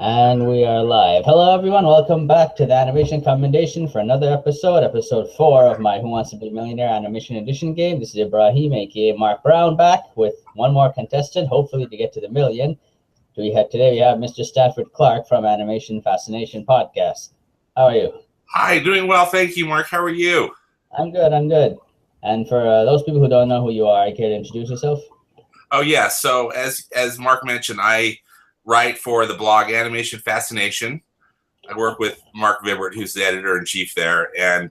And we are live. Hello, everyone. Welcome back to the Animation Commendation for another episode 4 of my Who Wants to Be a Millionaire Animation Edition game. This is Ibrahim, aka Mark Brown, back with one more contestant, hopefully to get to the million. Today we have Mr. Stanford Clark from Animation Fascination Podcast. How are you? Hi, doing well. Thank you, Mark. How are you? I'm good. And for those people who don't know who you are, care to introduce yourself? Oh, yeah. So as Mark mentioned, I write for the blog Animation Fascination. I work with Mark Vibert, who's the editor-in-chief there. And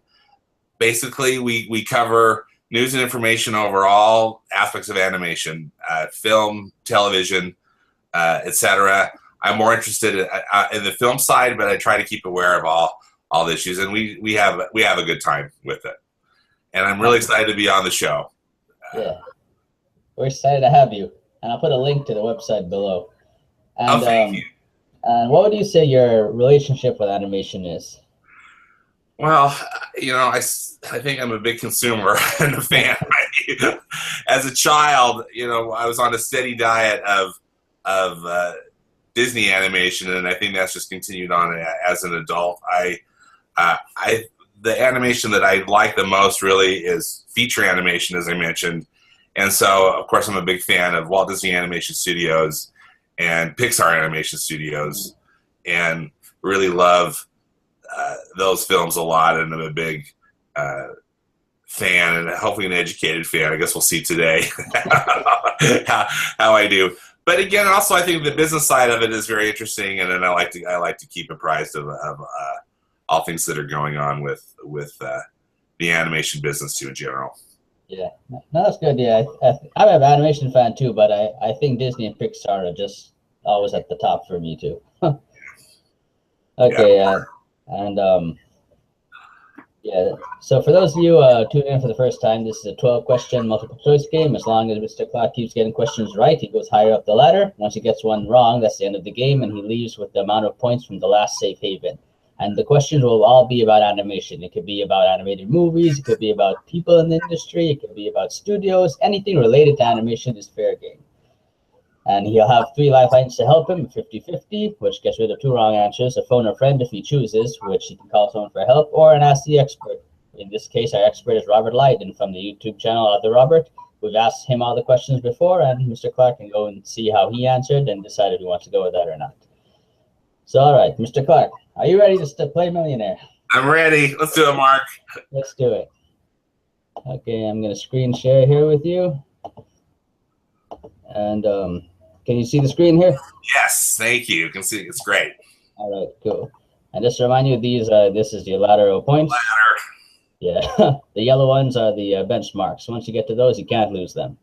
basically, we cover news and information over all aspects of animation, film, television, etc. I'm more interested in the film side, but I try to keep aware of all the issues. And we have a good time with it. And I'm really excited to be on the show. Yeah. We're excited to have you. And I'll put a link to the website below. And, thank you. And what would you say your relationship with animation is? Well, I think I'm a big consumer and a fan. As a child, I was on a steady diet of Disney animation, and I think that's just continued on as an adult. The animation that I like the most really is feature animation, as I mentioned. And so, of course, I'm a big fan of Walt Disney Animation Studios and Pixar Animation Studios, and really love those films a lot, and I'm a big fan, and hopefully an educated fan. I guess we'll see today how I do. But again, also I think the business side of it is very interesting, and then I like to keep apprised of all things that are going on with the animation business too in general. Yeah, no, that's good. Yeah, I'm an animation fan too, but I think Disney and Pixar are just always at the top for me too. Okay, yeah. Yeah. So for those of you tuning in for the first time, this is a 12-question multiple choice game. As long as Mr. Clark keeps getting questions right, he goes higher up the ladder. Once he gets one wrong, that's the end of the game, and he leaves with the amount of points from the last safe haven. And the questions will all be about animation. It could be about animated movies. It could be about people in the industry. It could be about studios. Anything related to animation is fair game. And he'll have 3 lifelines to help him, 50-50, which gets rid of 2 wrong answers, a phone a friend if he chooses, which he can call someone for help, or an Ask the Expert. In this case, our expert is Robert Lydon from the YouTube channel Other Robert. We've asked him all the questions before, and Mr. Clark can go and see how he answered and decide if he wants to go with that or not. So, all right, Mr. Clark, are you ready to play Millionaire? I'm ready. Let's do it, Mark. Let's do it. Okay, I'm going to screen share here with you. And can you see the screen here? Yes, thank you. You can see it's great. All right, cool. And just to remind you, this is your lateral points. Yeah, the yellow ones are the benchmarks. Once you get to those, you can't lose them.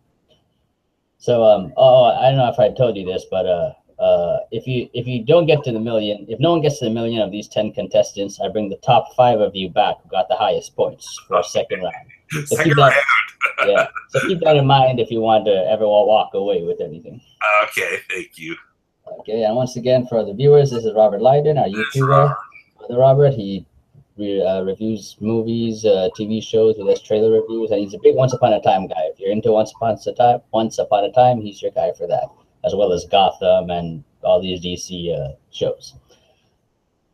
So, I don't know if I told you this, but if you don't get to the million, if no one gets to the million of these 10 contestants, I bring the top 5 of you back who got the highest points for a second round. So second round. Yeah. So keep that in mind if you want to ever walk away with anything. Okay, thank you. Okay, and once again for the viewers, this is Robert Lydon, our YouTuber. Robert, he reviews movies, TV shows, he does trailer reviews, and he's a big Once Upon a Time guy. If you're into Once Upon a Time, he's your guy for that, as well as Gotham and all these DC shows.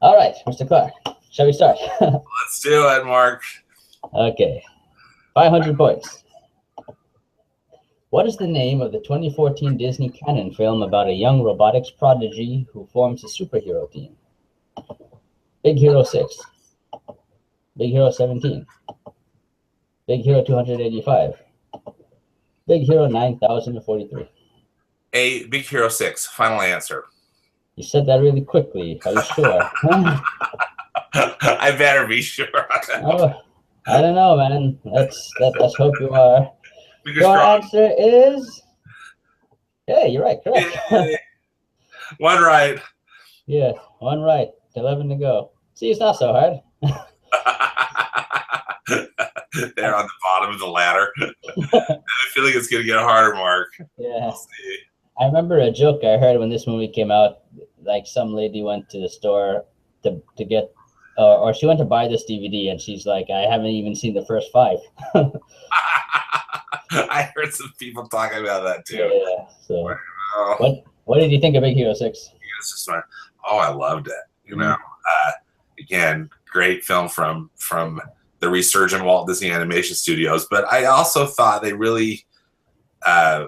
All right, Mr. Clark, shall we start? Let's do it, Mark. Okay, 500 points. What is the name of the 2014 Disney canon film about a young robotics prodigy who forms a superhero team? Big Hero 6, Big Hero 17, Big Hero 285, Big Hero 9043. Big Hero 6, final answer. You said that really quickly. Are you sure? I better be sure. Oh, I don't know, man. Let's hope you are. Your answer is... Yeah, you're right. Correct. Yay. One right. Yeah, one right. 11 to go. See, it's not so hard. They're on the bottom of the ladder. I feel like it's going to get harder, Mark. Yeah. We'll see. I remember a joke I heard when this movie came out. Like, some lady went to the store to get, or she went to buy this DVD, and she's like, I haven't even seen the first 5. I heard some people talking about that too. Yeah. So, what did you think of Big Hero 6? Oh, I loved it. You know, again, great film from the resurgent Walt Disney Animation Studios. But I also thought they really, I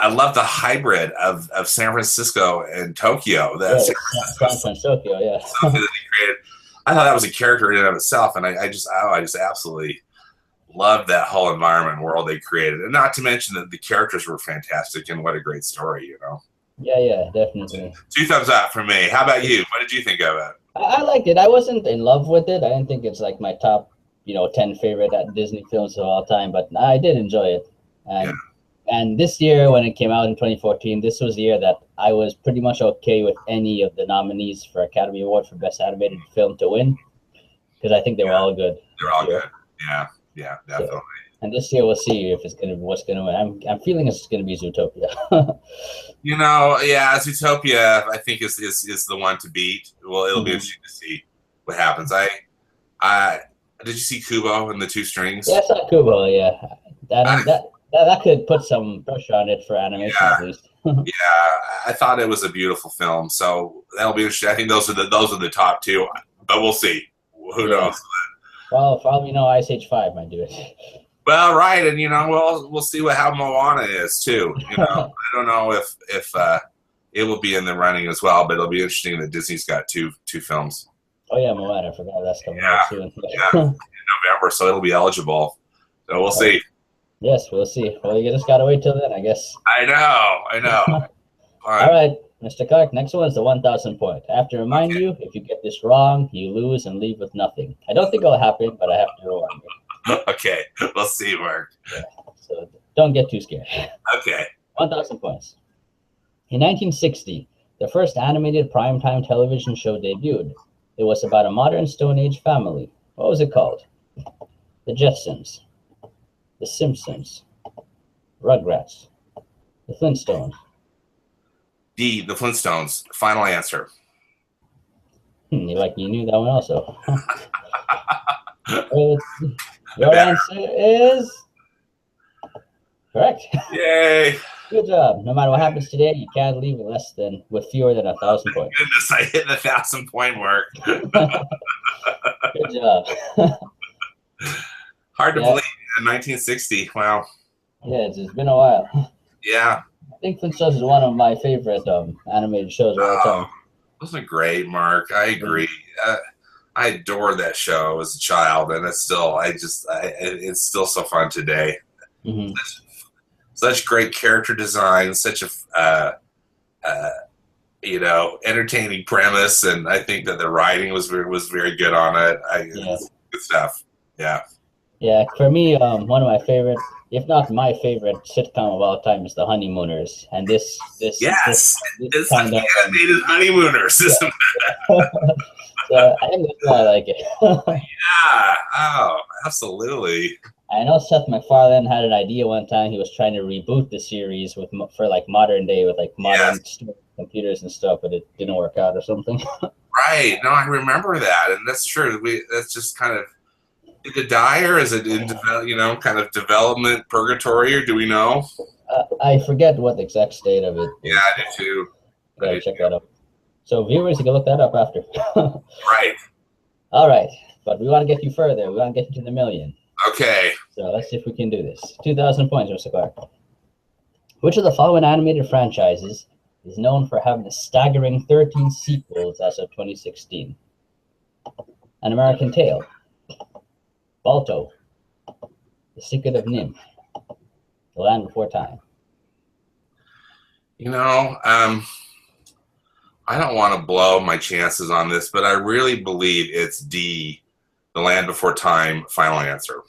love the hybrid of San Francisco and Tokyo. That's San Francisco, yeah. something that he created. I thought that was a character in and of itself, and I just absolutely loved that whole environment and world they created. And not to mention that the characters were fantastic, and what a great story, you know. Yeah, definitely. 2 thumbs up from me. How about you? What did you think of it? I liked it. I wasn't in love with it. I didn't think it's like my top, 10 favorite Disney films of all time, but I did enjoy it. And this year, when it came out in 2014, this was the year that I was pretty much okay with any of the nominees for Academy Award for Best Animated Film to win, because I think they were all good. They're all good. Yeah, definitely. So, and this year, we'll see if it's what's gonna win. I'm feeling it's gonna be Zootopia. Zootopia, I think is the one to beat. Well, it'll be interesting to see what happens. I did you see Kubo and the Two Strings? Yeah, I saw Kubo. Yeah, that could put some pressure on it for animation at least. I thought it was a beautiful film, so that'll be interesting. I think those are the top two, but we'll see. Who knows? Well, for all we know, Ice Age 5 might do it. Well, right, and we'll see how Moana is too. I don't know if it will be in the running as well, but it'll be interesting that Disney's got two films. Oh yeah, Moana. I forgot that's coming out soon. Yeah, in November, so it'll be eligible. So we'll see. Yes, we'll see. Well, you just gotta wait till then, I guess. I know. All right, Mr. Clark. Next one is the 1,000 point. I have to remind you, if you get this wrong, you lose and leave with nothing. I don't think it'll happen, but I have to warn you. Okay, we'll see, Mark. Yeah, so don't get too scared. Okay. 1,000 points. In 1960, the first animated primetime television show debuted. It was about a modern Stone Age family. What was it called? The Jetsons, The Simpsons, Rugrats, The Flintstones. The Flintstones. Final answer. You knew that one also. Your answer is correct. Yay! Good job. No matter what happens today, you can't leave with fewer than 1,000 points. Goodness, I hit the 1,000 point mark. Good job. Hard to believe. 1960. Wow. Yeah, it's been a while. Yeah. I think Flintstones is one of my favorite animated shows of all time. Those are great, Mark. I agree. I adored that show as a child, and it's still, it's still so fun today. Mm-hmm. Such great character design, such a entertaining premise, and I think that the writing was very good on it. Good stuff. Yeah. Yeah, for me, one of my favorite, if not my favorite sitcom of all time is The Honeymooners, and this kind of animated Honeymooners. Yeah. So I think that's why I like it. Yeah. Oh, absolutely. I know Seth MacFarlane had an idea one time. He was trying to reboot the series for modern day with modern computers and stuff, but it didn't work out or something. Right. No, I remember that, and that's true. That's just kind of. Did it die, or is it in kind of development purgatory, or do we know? I forget what the exact state of it is. Yeah, I do too. Gotta check that up. So viewers, you can look that up after. Right. All right, but we want to get you further. We want to get you to the million. Okay. So let's see if we can do this. 2,000 points, Mr. Clark. Which of the following animated franchises is known for having a staggering 13 sequels as of 2016? An American Tail, Balto, The Secret of Nim, The Land Before Time. I don't want to blow my chances on this, but I really believe it's D, The Land Before Time. Final answer.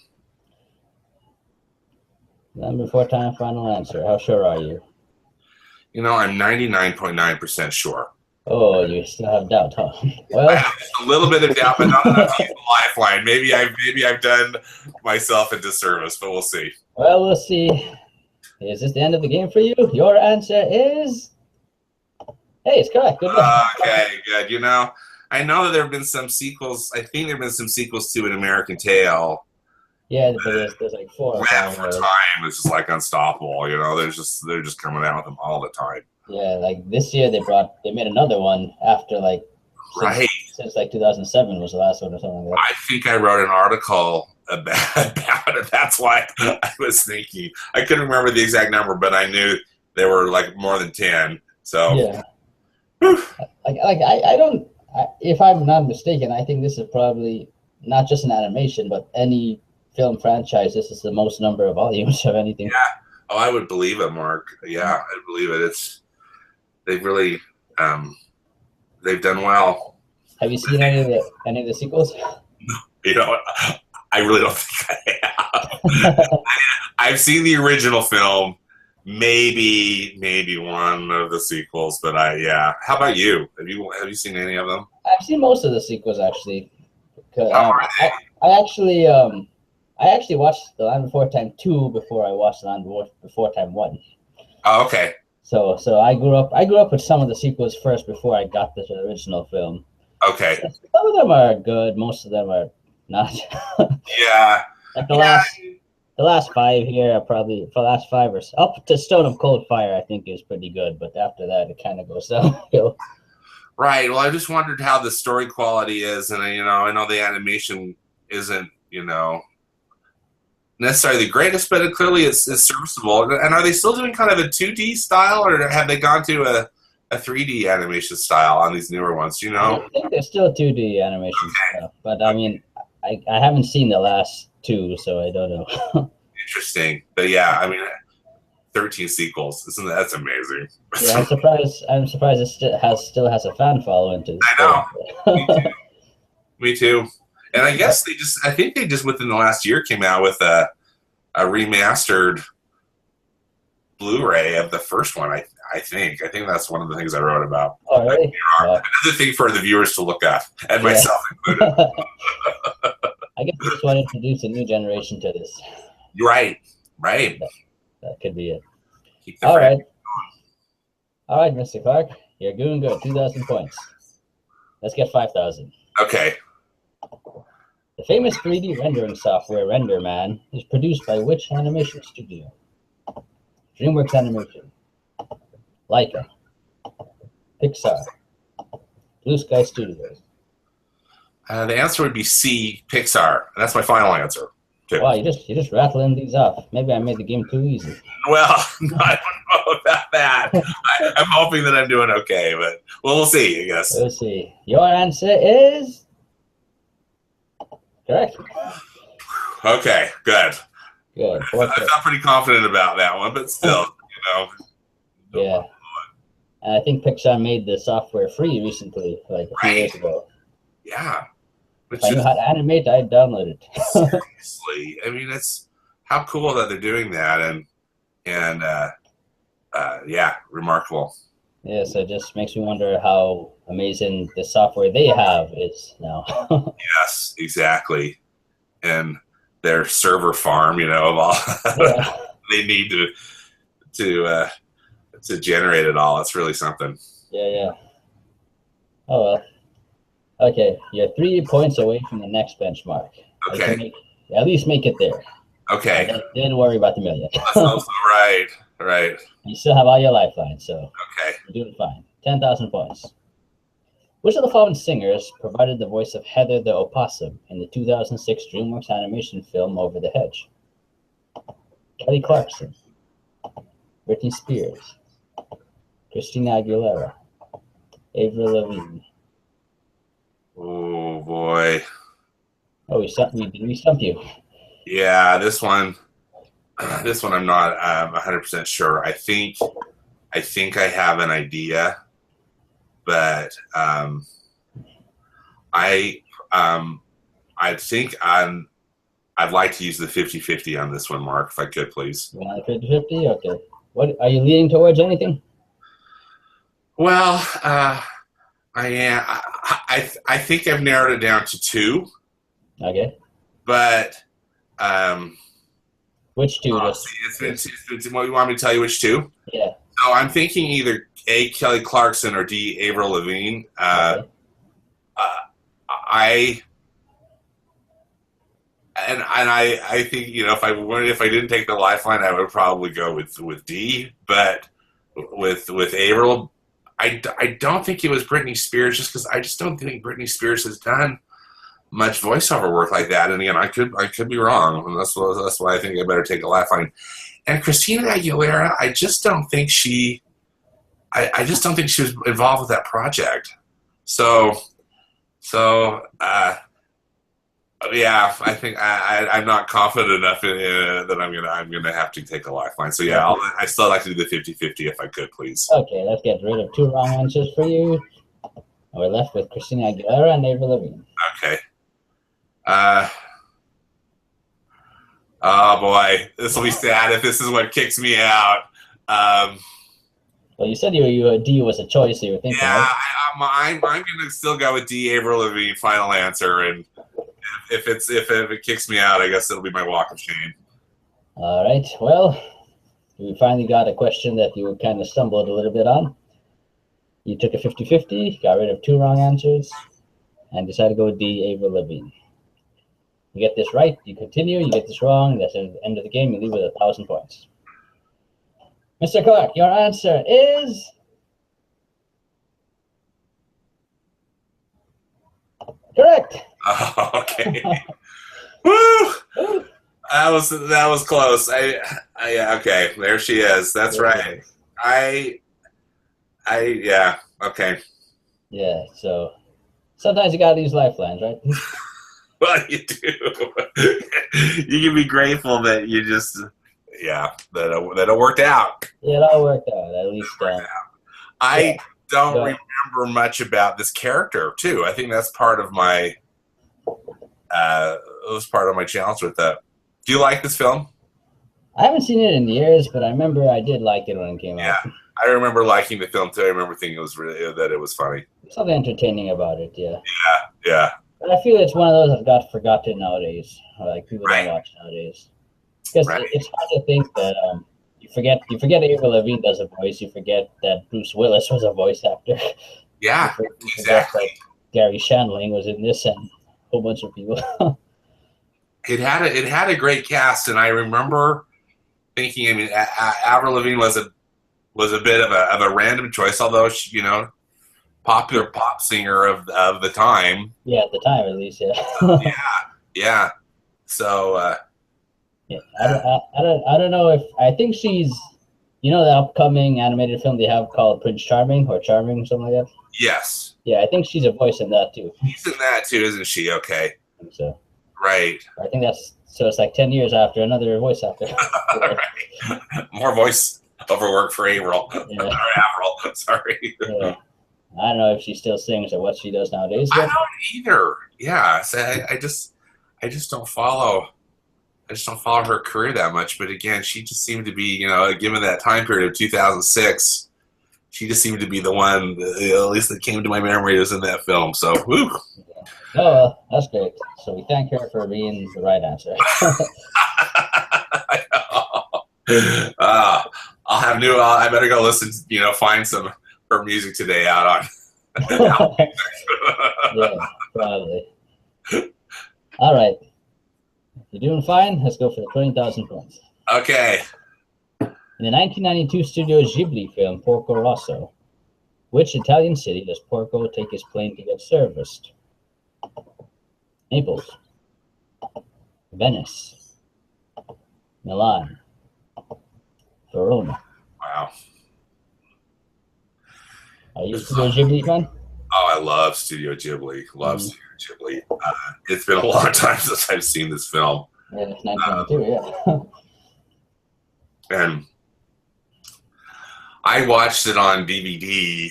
Land Before Time, final answer. How sure are you? I'm 99.9% sure. Oh, you still have doubt, huh? Well, I have a little bit of doubt, but not enough to use the lifeline. Maybe I've done myself a disservice, but we'll see. Well, we'll see. Is this the end of the game for you? Your answer is... Hey, it's correct. Good luck. Okay, good. I know that there have been some sequels. I think there have been some sequels to An American Tail. Yeah, there's like 4. Land for Time is just like unstoppable. They're just coming out with them all the time. Yeah, like this year they made another one after like Right. since like 2007 was the last one or something like that. I think I wrote an article about it. That's why I was thinking. I couldn't remember the exact number, but I knew there were like more than 10. So Yeah, I don't. If I'm not mistaken, I think this is probably not just an animation, but any film franchise. This is the most number of volumes of anything. yeah. Oh, I would believe it, Mark. Yeah, I believe it. They've really they've done well. Have you seen any of the sequels? You know, I really don't think I have. I've seen the original film, maybe one of the sequels, but yeah. How about you? Have you seen any of them? I've seen most of the sequels actually. How are they? I actually watched The Land Before Time 2 before I watched The Land Before Time 1. Oh, okay. So I grew up with some of the sequels first before I got to the original film. Okay. Some of them are good, most of them are not. Yeah. Like the last five here are probably for the last five or up to Stone of Cold Fire, I think is pretty good, but after that it kind of goes downhill. Right. Well, I just wondered how the story quality is, and I know the animation isn't necessarily the greatest, but clearly it's serviceable. And are they still doing kind of a 2D style, or have they gone to a 3D animation style on these newer ones? You know, I think they're still 2D animation stuff, but I mean, I haven't seen the last two, so I don't know. Interesting. But yeah, I mean, 13 sequels. That's amazing. Yeah, I'm surprised it still has a fan following to this I know. day. Me too. Me too. And I guess I think they just within the last year came out with a remastered Blu-ray of the first one. I think that's one of the things I wrote about. Oh, really? Another thing for the viewers to look at, and myself included. I guess this one introduced a new generation to this. Right. That could be it. Keep the All friend. right, Mr. Clark, you're doing good. 2,000 points. Let's get 5,000. Okay. The famous 3D rendering software RenderMan is produced by which animation studio? DreamWorks Animation, Leica, Pixar, Blue Sky Studios. The answer would be C, Pixar. That's my final answer. Too. Wow, you're just rattling these off. Maybe I made the game too easy. Well, I don't know about that. I'm hoping that I'm doing okay, but we'll see, I guess. We'll see. Your answer is correct. Okay, good. Good. I felt pretty confident about that one, but still, Yeah. And I think Pixar made the software free recently, like a few years ago. Yeah. If I knew how to animate, I'd download it. Seriously. I mean, it's how cool that they're doing that, and yeah, remarkable. Yeah, so it just makes me wonder how amazing the software they have is now. Yes, exactly. And their server farm, of all they need to generate it all. It's really something. Yeah. Oh well. Okay, you're 3 points away from the next benchmark. Okay. At least make it there. Okay. Then worry about the million. That's also right. You still have all your lifelines, so okay. You're doing fine. 10,000 points. Which of the following singers provided the voice of Heather the Opossum in the 2006 DreamWorks animation film Over the Hedge? Kelly Clarkson, Britney Spears, Christina Aguilera, Avril Lavigne. Oh boy. Oh, we stumped you. Yeah, this one I'm not 100% sure. I think I have an idea, but I think I'd like to use the 50-50 on this one, Mark, if I could, please. You want a 50-50? Okay. What are you leaning towards? Anything? Well, I am. I think I've narrowed it down to 2. Okay. But which 2? What you want me to tell you? Which 2? Yeah. So I'm thinking either A, Kelly Clarkson, or D, Avril Lavigne. Okay. I think if I didn't take the lifeline, I would probably go with D. But with Averill. I don't think it was Britney Spears, just because I just don't think Britney Spears has done much voiceover work like that. And again, I could be wrong. And that's why I think I better take a lifeline. And Christina Aguilera, I just don't think she was involved with that project. So yeah, I think I'm not confident enough in that I'm gonna have to take a lifeline. So yeah, I still like to do the 50-50 if I could, please. Okay, let's get rid of 2 wrong answers for you. And we're left with Christina Aguilera and Avril Lavigne. Okay. Oh boy, this will be sad if this is what kicks me out. Well, you said D was a choice you were thinking. Yeah, right? I'm gonna still go with D. Avril Lavigne. Final answer, and if it kicks me out, I guess it'll be my walk of shame. All right. Well, we finally got a question that you kind of stumbled a little bit on. You took a 50-50, got rid of 2 wrong answers, and decided to go with D. Avril Lavigne. You get this right, you continue. You get this wrong, that's the end of the game. You leave with 1,000 points. Mr. Clark, your answer is correct. Oh, okay. Woo! That was close. Yeah, okay. There she is. That's right. Yeah. Okay. Yeah. So sometimes you gotta use lifelines, right? Well, you do. You can be grateful that you just, that it worked out. Yeah, it all worked out. At least. I don't remember much about this character too. I think that's part of my. It was part of my challenge with that. Do you like this film? I haven't seen it in years, but I remember I did like it when it came out. Yeah, I remember liking the film too. I remember thinking it was funny. Something entertaining about it, yeah. Yeah. But I feel it's one of those that got forgotten nowadays. Like people don't watch nowadays. Because it's hard to think that you forget Avril Lavigne does a voice. You forget that Bruce Willis was a voice actor. Yeah, exactly. That Gary Shandling was in this and a whole bunch of people. It had a great cast, and I remember thinking. I mean, Avril Lavigne was a bit of a random choice, although she, popular pop singer of the time. Yeah, at the time at least. Yeah. Yeah. So. Yeah, I don't know if I think she's, the upcoming animated film they have called Prince Charming or Charming, something like that. Yes. Yeah, I think she's a voice in that too. She's in that too, isn't she? Okay. I think so. Right. I think it's like 10 years after another voice actor. Right. More voice over work for Avril. Yeah. Or Avril. Sorry. Yeah. I don't know if she still sings or what she does nowadays. I don't either. Yeah. So I just don't follow. I just don't follow her career that much. But again, she just seemed to be, given that time period of 2006, she just seemed to be the one, at least that came to my memory, was in that film. So, woo. Yeah. Oh, that's great. So we thank her for being the right answer. I better go listen, find some her music today out on. Yeah, probably. All right. You're doing fine. Let's go for the 20,000 points. Okay. In the 1992 Studio Ghibli film Porco Rosso, which Italian city does Porco take his plane to get serviced? Naples, Venice, Milan, Verona. Wow. Are you a Studio Ghibli fan? Oh, I love Studio Ghibli. Studio Ghibli. It's been a long time since I've seen this film. Yeah, it's 1992, yeah. And I watched it on DVD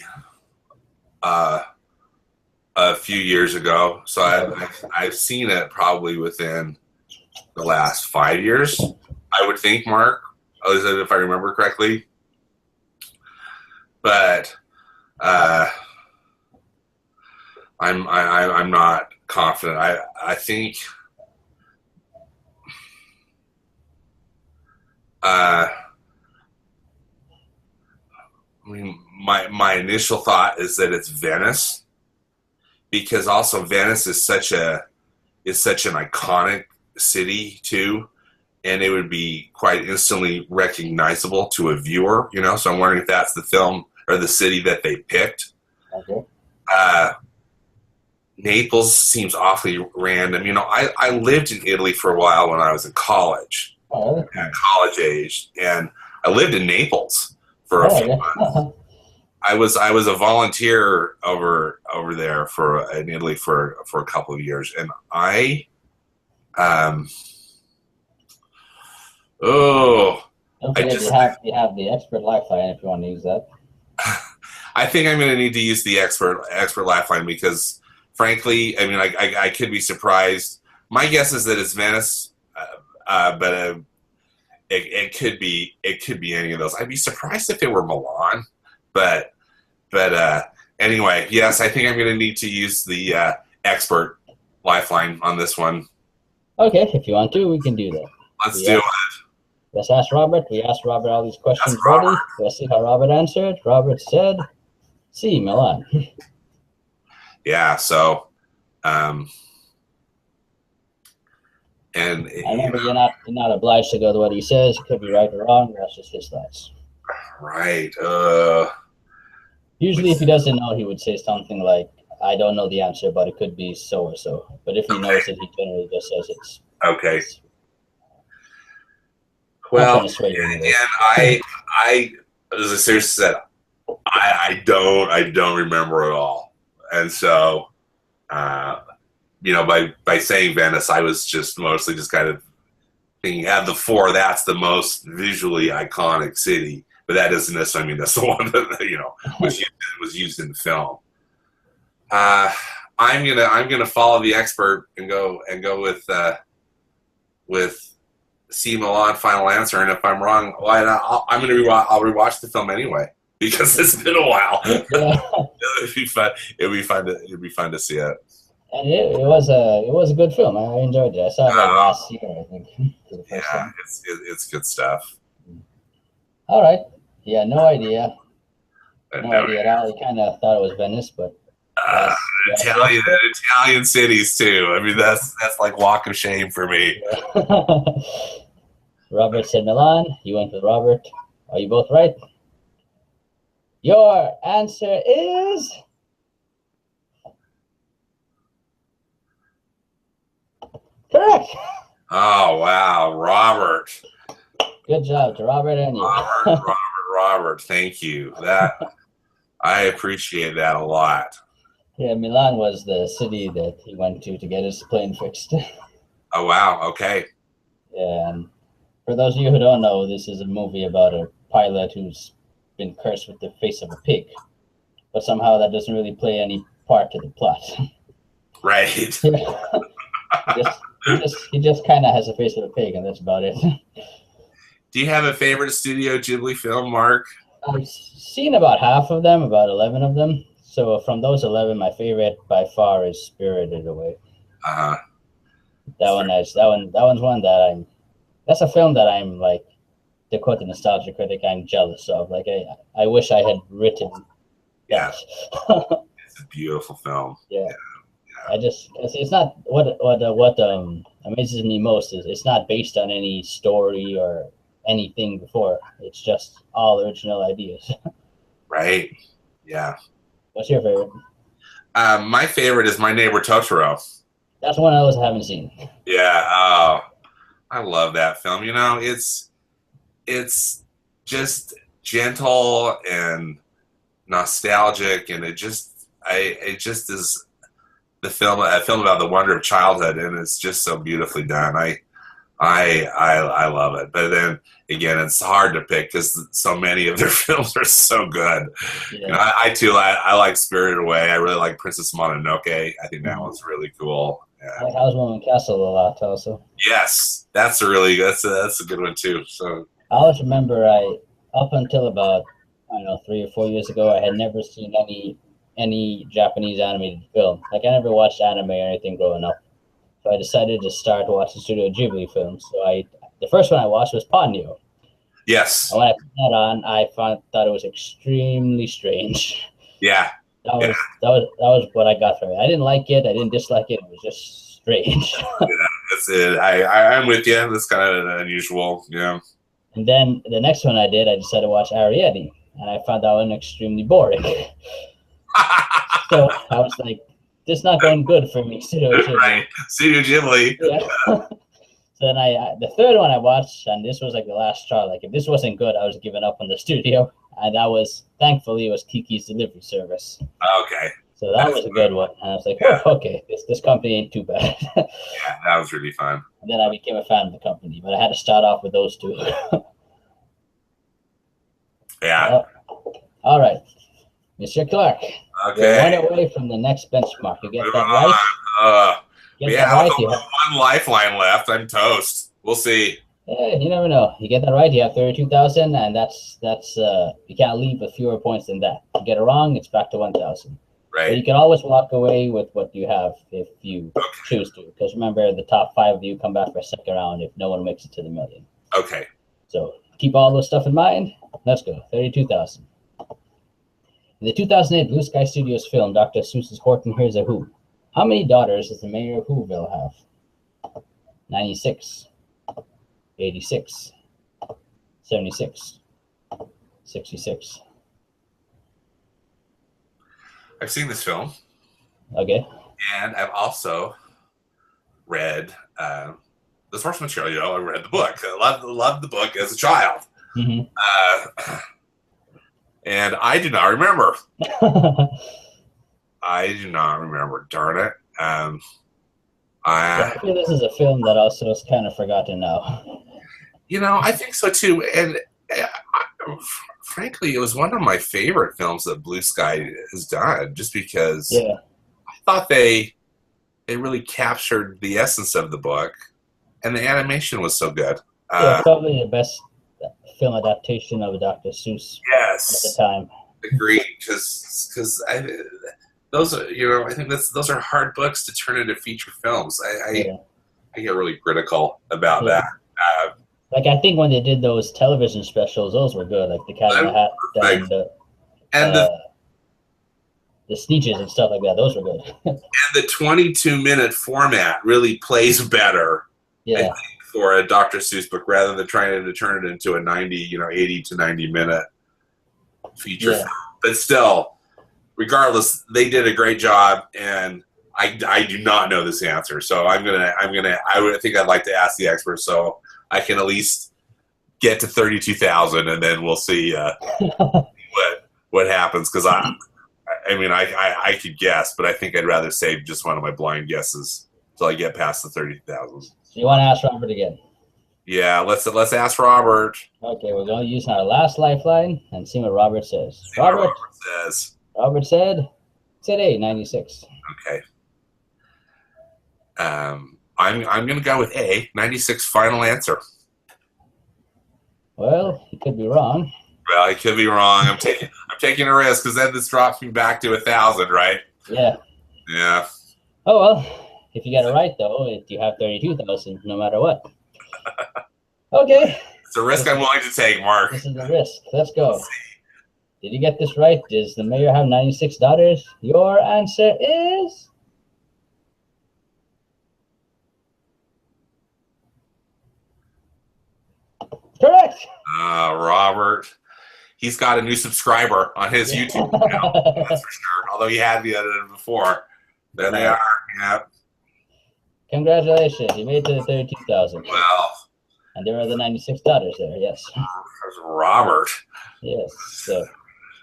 a few years ago, so I've seen it probably within the last 5 years. I would think, Mark, if I remember correctly. But I'm not confident. I think my initial thought is that it's Venice, because also Venice is such an iconic city too, and it would be quite instantly recognizable to a viewer. You know, so I'm wondering if that's the film or the city that they picked. Okay. Naples seems awfully random. You know, I lived in Italy for a while when I was in college, at college age, and I lived in Naples for a few months. I was a volunteer over there in Italy for a couple of years, and Don't forget, you have the expert lifeline if you want to use that. I think I'm going to need to use the expert lifeline because, frankly, I mean, I could be surprised. My guess is that it's Venice, but it could be any of those. I'd be surprised if it were Milan, but anyway, yes, I think I'm going to need to use the expert lifeline on this one. Okay, if you want to, we can do that. Let's do it. Let's ask Robert. We asked Robert all these questions already. Let's see how Robert answered. Robert said, "See, Milan." Yeah. So, and remember, you're not obliged to go to what he says. It could be right or wrong. That's just his thoughts. Right. Usually, if he doesn't know, he would say something like, "I don't know the answer, but it could be so or so." But if he knows it, he generally just says it's okay. Well, and I, as I seriously said, I don't remember at all, and so, you know, by saying Venice, I was just mostly just kind of thinking, out of the four, that's the most visually iconic city, but that doesn't necessarily mean that's the one that, you know, was used in the film. I'm gonna follow the expert and go with C Milan final answer, and if I'm wrong, well, I'll rewatch the film anyway because it's been a while. Yeah. It'd be fun. It'd be fun to see it. And it was a good film. I enjoyed it. I saw it last year, I think. Yeah, it's good stuff. All right. Yeah, no idea. No idea at all. He kind of thought it was Venice, but Italian cities too. I mean, that's like walk of shame for me. Robert said Milan. You went with Robert. Are you both right? Your answer is correct. Oh wow, Robert! Good job to Robert and you. Robert. Thank you. I appreciate that a lot. Yeah, Milan was the city that he went to get his plane fixed. Oh, wow. Okay. Yeah, and for those of you who don't know, this is a movie about a pilot who's been cursed with the face of a pig. But somehow that doesn't really play any part to the plot. Right. he just kind of has a face of a pig, and that's about it. Do you have a favorite Studio Ghibli film, Mark? I've seen about half of them, about 11 of them. So from those 11, my favorite by far is Spirited Away. That one's one that that's a film that I'm, like, to quote the nostalgia critic, I'm jealous of. Like, I wish I had written that. It's a beautiful film. Yeah. It's not what amazes me most is it's not based on any story or anything before. It's just all original ideas. Right. Yeah. What's your favorite? My favorite is My Neighbor Totoro. That's one I haven't seen. Yeah. Oh, I love that film. You know, it's just gentle and nostalgic, and it just is a film about the wonder of childhood, and it's just so beautifully done. I love it. But then again, it's hard to pick because so many of their films are so good. Yeah. You know, I like Spirited Away. I really like Princess Mononoke. I think that one's really cool. Yeah. I like Housewarming Castle a lot also. Yes, that's a good one too. So I always remember up until about 3 or 4 years ago, I had never seen any Japanese animated film. Like I never watched anime or anything growing up. So I decided to start watching Studio Ghibli films. So the first one I watched was Ponyo. Yes. And when I put that on, I thought it was extremely strange. Yeah. That was what I got from it. I didn't like it. I didn't dislike it. It was just strange. Yeah, That's it. I'm with you. That's kind of unusual. Yeah. And then the next one I decided to watch Arrietty, and I found that one extremely boring. So I was like, this is not going good for me. Studio Ghibli. Right. Studio Ghibli. Yeah. So then the third one I watched, and this was like the last straw. Like if this wasn't good, I was giving up on the studio. And that was, thankfully, it was Kiki's Delivery Service. Okay. So that was a good one. And I was like, oh, okay, this company ain't too bad. Yeah, that was really fun. And then I became a fan of the company, but I had to start off with those two. Yeah. All right. Mr. Clark. Okay. You're one away from the next benchmark. You get that right? Yeah, right, one lifeline left. I'm toast. We'll see. Yeah, you never know. You get that right, you have 32,000, and that's you can't leave with fewer points than that. If you get it wrong, it's back to 1,000. Right. But you can always walk away with what you have if you choose to. Because remember, the top 5 of you come back for a second round if no one makes it to the million. Okay. So keep all those stuff in mind. Let's go. 32,000. In the 2008 Blue Sky Studios film, Dr. Seuss's Horton Hears a Who, how many daughters does the mayor of Whoville have? 96, 86, 76, 66. I've seen this film. Okay. And I've also read the source material. You know, I read the book. I loved the book as a child. Mm-hmm. And I do not remember. I do not remember. Darn it. I feel this is a film that also is kind of forgotten now. You know, I think so too. And frankly, it was one of my favorite films that Blue Sky has done, just because I thought they really captured the essence of the book, and the animation was so good. Yeah, probably the best film adaptation of Dr. Seuss at the time. Agreed, because those are, you know, I think those are hard books to turn into feature films. I get really critical about that. Like I think when they did those television specials, those were good. Like the Cat in the Hat and the Sneetches and stuff like that. Those were good. And the 22-minute format really plays better. I think, for a Dr. Seuss book, rather than trying to turn it into a 80 to 90 minute feature film. But still, regardless, they did a great job, and I do not know this answer. So I think I'd like to ask the expert so I can at least get to 32,000, and then we'll see what happens. Because I could guess, but I think I'd rather save just one of my blind guesses until I get past the 30,000. So you want to ask Robert again? Yeah, let's ask Robert. Okay, we're going to use our last lifeline and see what Robert says. Robert said A, 96. Okay. I'm going to go with A, 96. Final answer. Well, you could be wrong. Well, I could be wrong. I'm taking a risk because then this drops me back to 1,000, right? Yeah. Yeah. Oh well. If you get it right, though, you have 32,000 no matter what. Okay. It's a risk I'm willing to take, Mark. This is the risk. Let's go. Did you get this right? Does the mayor have 96 daughters? Your answer is... correct. Robert. He's got a new subscriber on his YouTube channel. That's for sure. Although he had the edited before. There they are. Yep. Congratulations, you made it to the 32,000. Well, and there are the 96 daughters there. Yes. There's Robert. Yes. So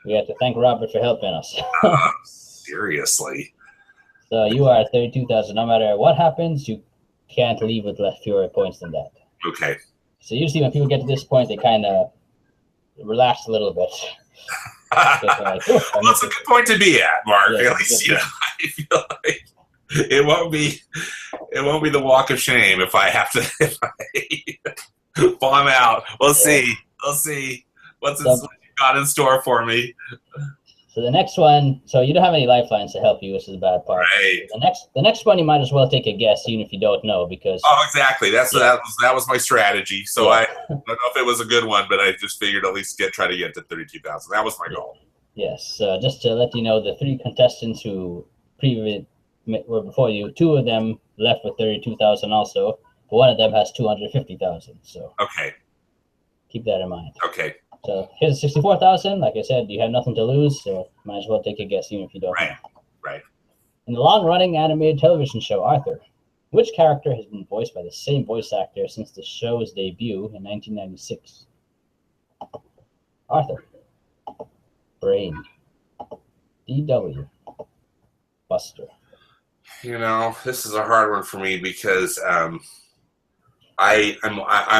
we have to thank Robert for helping us. Seriously. So you are 32,000. No matter what happens, you can't leave with fewer points than that. Okay. So usually when people get to this point, they kind of relax a little bit. Well, it's a good point to be at, Mark. Yeah, at least I feel like it won't be the walk of shame if I have to bomb out. We'll see. What's got in store for me. So the next one, so you don't have any lifelines to help you, which is the bad part. Right. The next one, you might as well take a guess, even if you don't know, because. Oh, exactly. That was my strategy. So I don't know if it was a good one, but I just figured at least try to get to 32,000. That was my goal. Yes. Just to let you know, the 3 contestants who were before you, 2 of them left with 32,000 also. but one of them has 250,000. So Okay. keep that in mind. Okay. So here's 64,000. Like I said, you have nothing to lose, so might as well take a guess even if you don't know. Right. In the long-running animated television show Arthur, which character has been voiced by the same voice actor since the show's debut in 1996? Arthur, Brain, DW, Buster. You know, this is a hard one for me because I'm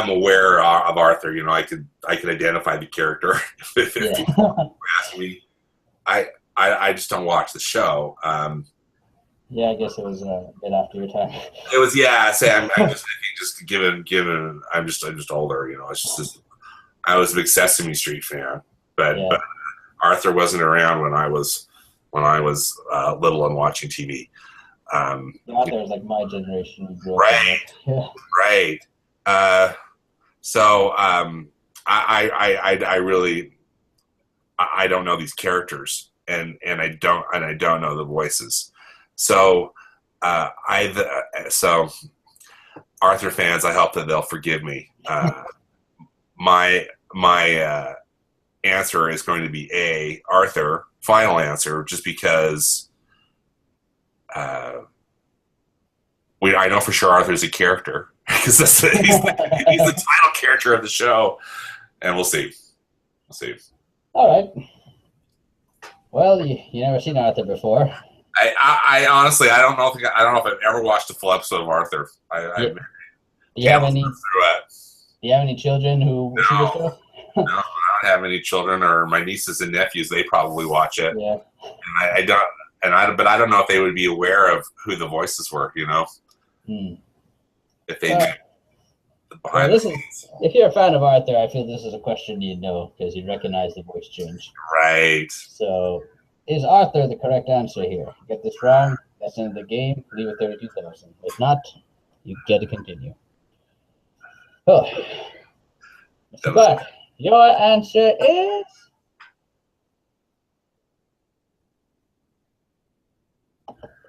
aware of Arthur. You know, I could identify the character if you ask me. I just don't watch the show. Yeah, I guess it was a bit after your time. It was, yeah. I'm just given. I'm just older. You know, it's just I was a big Sesame Street fan, but Arthur wasn't around when I was little and watching TV. Arthur is like my generation. Right. So I really don't know these characters, and I don't know the voices. So so Arthur fans, I hope that they'll forgive me. My answer is going to be A, Arthur. Final answer, just because I know for sure Arthur's a character because he's the title character of the show, and we'll see. All right. Well, you never seen Arthur before. I honestly I don't know if I've ever watched a full episode of Arthur. Do you have any children who see the show? No, I don't have any children, or my nieces and nephews. They probably watch it. Yeah. And but I don't know if they would be aware of who the voices were. You know, if they knew behind the scenes. If you're a fan of Arthur, I feel this is a question you'd know because you'd recognize the voice change. Right. So, is Arthur the correct answer here? Get this wrong, that's the end of the game. Leave it 32,000. If not, you get to continue. Oh, Mr. Clark, your answer is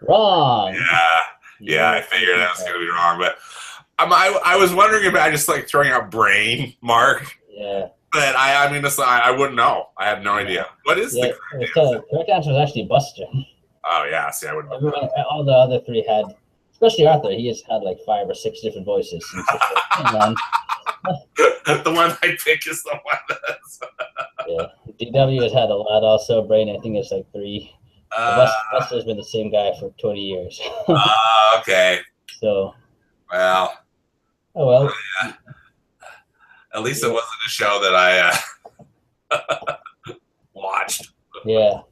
wrong. Yeah, I figured that was going to be wrong, but I was wondering about just like throwing out Brain, Mark. Yeah. But I mean, I wouldn't know. I have no idea. What is the correct answer? The correct answer is actually Buster. Oh yeah, see, I wouldn't know. All the other three had, especially Arthur. He has had like 5 or 6 different voices. The one I pick is the one that's. DW has had a lot also. Brain, I think it's like 3. Buster's been the same guy for 20 years. Okay. So. Well. Oh well. Yeah. At least it wasn't a show that I watched. Yeah.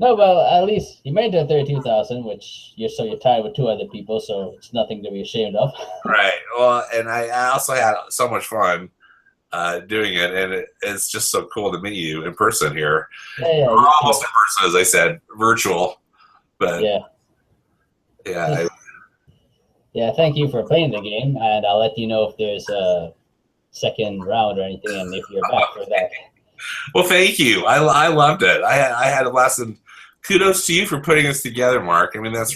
No, well, at least you made it to 32,000, which you're tied with 2 other people, so it's nothing to be ashamed of. Right. Well, and I also had so much fun doing it, and it's just so cool to meet you in person here. Yeah. Almost in person, as I said, virtual, but yeah. Thank you for playing the game, and I'll let you know if there's a second round or anything, and if you're back for that. Well, thank you. I loved it. I had a blast, and kudos to you for putting this together, Mark. I mean, that's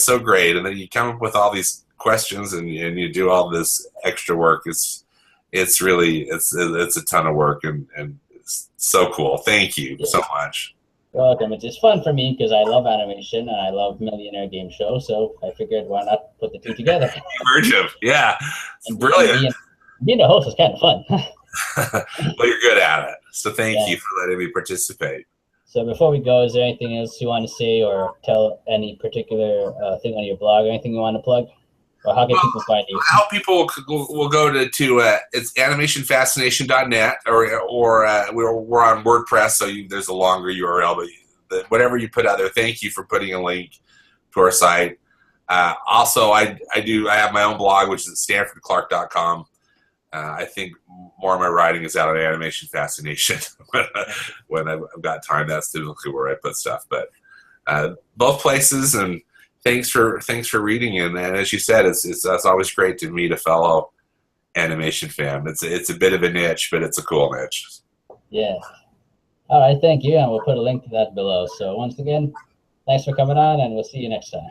so great. And then you come up with all these questions, and you do all this extra work. It's really a ton of work, and it's so cool. Thank you so much. You're welcome. It's just fun for me because I love animation and I love Millionaire Game Show, so I figured why not put the 2 together. Merge them, yeah. It's brilliant. Being a host is kind of fun. Well, you're good at it, so thank you for letting me participate. So before we go, is there anything else you want to say or tell, any particular thing on your blog or anything you want to plug? Or how can people find you? How people will go to it's animationfascination.net, or we're on WordPress, so there's a longer URL, but whatever you put out there, thank you for putting a link to our site. Also, I have my own blog, which is at stanfordclark.com. I think more of my writing is out on Animation Fascination. When I've got time, that's typically where I put stuff. But both places, and thanks for reading. And as you said, it's always great to meet a fellow animation fan. It's a bit of a niche, but it's a cool niche. Yeah. All right, thank you, and we'll put a link to that below. So once again, thanks for coming on, and we'll see you next time.